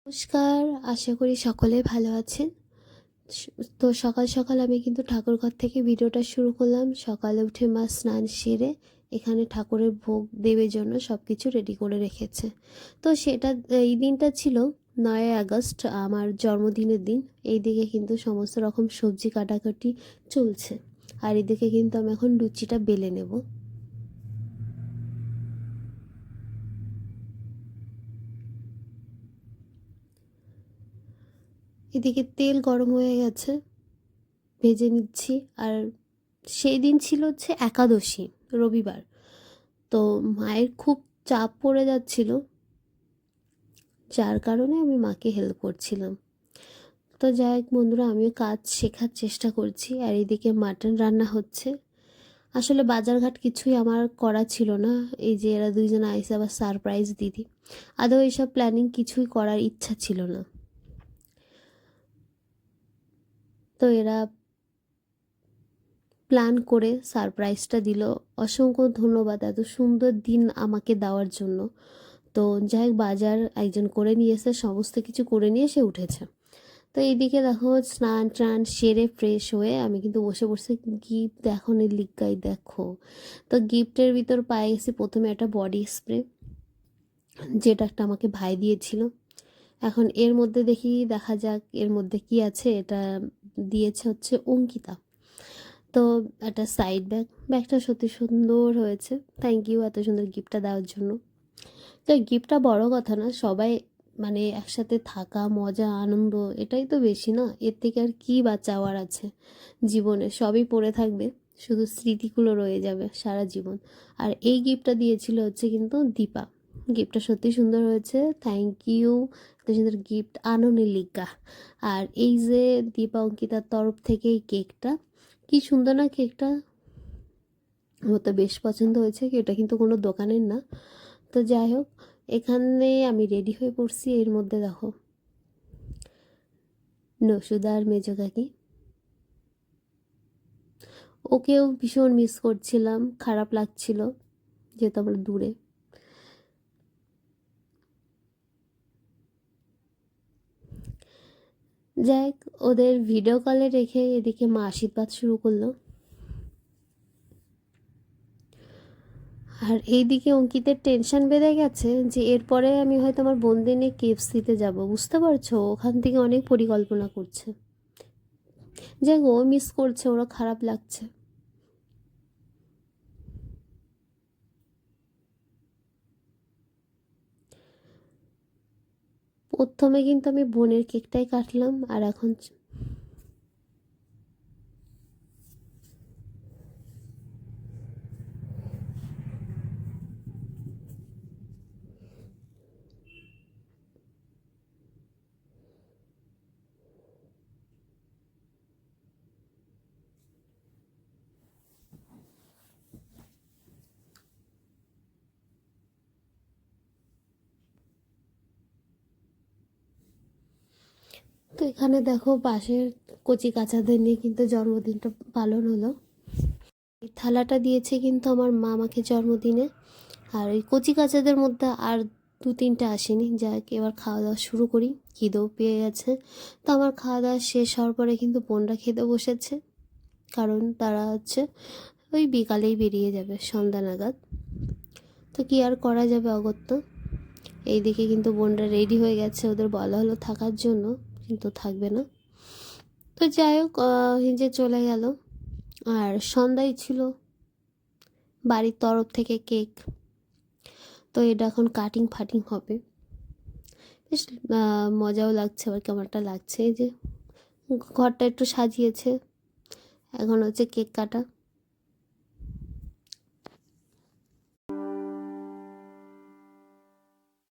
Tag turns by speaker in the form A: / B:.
A: নমস্কার, আশা করি সকলে ভালো আছেন। তো সকাল সকাল আমি কিন্তু ঠাকুরঘর থেকে ভিডিওটা শুরু করলাম। সকালে উঠে মা স্নান সেরে এখানে ঠাকুরের ভোগ দেবের জন্য সব কিছু রেডি করে রেখেছে। তো সেটা এই দিনটা ছিল 9 আগস্ট, আমার জন্মদিনের দিন। এইদিকে কিন্তু সমস্ত রকম সবজি কাটাকাটি চলছে, আর এদিকে কিন্তু আমি এখন লুচিটা বেলে নেব। এদিকে তেল গরম হয়ে গেছে, ভেজে নিচ্ছি। আর সেই দিন ছিল হচ্ছে একাদশী, রবিবার। তো মায়ের খুব চাপ পড়ে যাচ্ছিল, যার কারণে আমি মাকে হেল্প করছিলাম। তো যাই হোক বন্ধুরা, আমিও কাজ শেখার চেষ্টা করছি। আর এইদিকে মাটন রান্না হচ্ছে। আসলে বাজারঘাট কিছুই আমার করা ছিল না। এই যে এরা দুইজন আইসে আবার সারপ্রাইজ দিদি, আদৌ এইসব প্ল্যানিং কিছুই করার ইচ্ছা ছিল না। তো এরা প্ল্যান করে সারপ্রাইজটা দিল। অসংখ্য ধন্যবাদ এত সুন্দর দিন আমাকে দেওয়ার জন্য। তো যাই হোক, বাজার একজন করে নিয়ে এসে সমস্ত কিছু করে নিয়ে সে উঠেছে। তো এইদিকে দেখো স্নান টান সেরে ফ্রেশ হয়ে আমি কিন্তু বসে বসে গিফট এখন লিগাই দেখো। তো গিফটের ভিতর পাই গেছি প্রথমে একটা বডি স্প্রে, যেটা একটা আমাকে ভাই দিয়েছিল। এখন এর মধ্যে দেখা যাক এর মধ্যে কি আছে। এটা দিয়েছে হচ্ছে অঙ্কিতা। তো একটা সাইড ব্যাগটা সত্যি সুন্দর হয়েছে। থ্যাংক ইউ এত সুন্দর গিফটটা দেওয়ার জন্য। তো গিফটটা বড় কথা না, সবাই মানে একসাথে থাকা, মজা, আনন্দ, এটাই তো বেশি না। এর থেকে আর কি বা চাওয়ার আছে জীবনে? সবই পড়ে থাকবে, শুধু স্মৃতিগুলো রয়ে যাবে সারা জীবন। আর এই গিফটটা দিয়েছিল হচ্ছে কিন্তু দীপা। গিফটটা সত্যি সুন্দর হয়েছে, থ্যাংক ইউ। এত সুন্দর গিফট আননের লিগা। আর এই যে দীপা অঙ্কিতার তরফ থেকে এই কেকটা, কি সুন্দর না কেকটা! আমার তো বেশ পছন্দ হয়েছে। এটা কিন্তু কোনো দোকানের না। তো যাই হোক, এখানে আমি রেডি হয়ে পড়ছি। এর মধ্যে দেখো নসুদা আর মেজো কাকি, ওকেও ভীষণ মিস করছিলাম, খারাপ লাগছিল যেহেতু আমরা দূরে। যাই হোক, ওদের ভিডিও কলে রেখে এদিকে মা আশীর্বাদ শুরু করলো। আর এইদিকে অঙ্কিতের টেনশন বেড়ে গেছে যে এরপরে আমি হয়তো আমার বোনদের নিয়ে কেএফসিতে যাব, বুঝতে পারছো? ওখান থেকে অনেক পরিকল্পনা করছে। যাই হোক, ও মিস করছে, ওরা খারাপ লাগছে। প্রথমে কিন্তু আমি বোনের কেকটাই কাটলাম, আর এখন তো এখানে দেখো পাশের কচি কাচাদের নিয়ে কিন্তু জন্মদিনটা পালন হলো। এই থালাটা দিয়েছে কিন্তু আমার মা আমাকে জন্মদিনে। আর ওই কচি কাচাদের মধ্যে আর দু তিনটা আসেনি। যাক, এবার খাওয়া দাওয়া শুরু করি, খিদেও পেয়ে গেছে। তো আমার খাওয়া দাওয়া শেষ হওয়ার পরে কিন্তু বোনরা খেতে বসেছে, কারণ তারা হচ্ছে ওই বিকালেই বেরিয়ে যাবে, সন্ধ্যা নাগাদ। তো কি আর করা যাবে অগত্যা। এইদিকে কিন্তু বোনরা রেডি হয়ে গেছে, ওদের বলা হলো থাকার জন্য, কিন্তু থাকবে না। তো যাই হোক, হিঞ্জে চলে গেল। আর সন্ধ্যায় ছিল বাড়ির তরফ থেকে কেক। তো এটা এখন কাটিং ফাটিং হবে। বেশ মজাও লাগছে, আবার কেমন একটা লাগছে। এই যে ঘরটা একটু সাজিয়েছে, এখন হচ্ছে কেক কাটা।